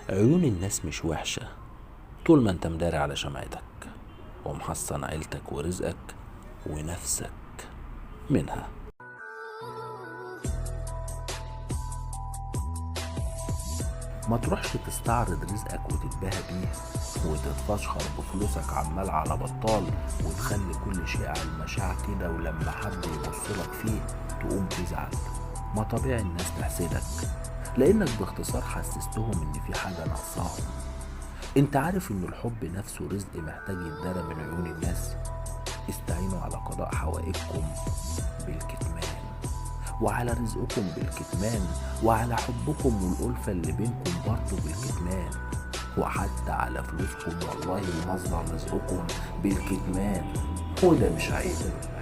عيون الناس مش وحشة طول ما انت مداري على شمعتك ومحصن عيلتك ورزقك ونفسك منها. ما تروحش تستعرض رزقك وتتباهى بيه وتتفشخر بفلوسك عمال على بطال وتخلي كل شيء على المشاع كده، ولما حد يبصلك فيه تقوم تزعل. ما طبيعي الناس تحسدك لانك باختصار حسستهم ان في حاجة ناقصاهم. انت عارف ان الحب نفسه رزق محتاج يتدارى من عيون الناس. استعينوا على قضاء حوائجكم بالكتمان، وعلى رزقكم بالكتمان، وعلى حبكم والألفة اللي بينكم برضه بالكتمان، وحتى على فلوسكم والله مصدر رزقكم بالكتمان. وده مش عيب.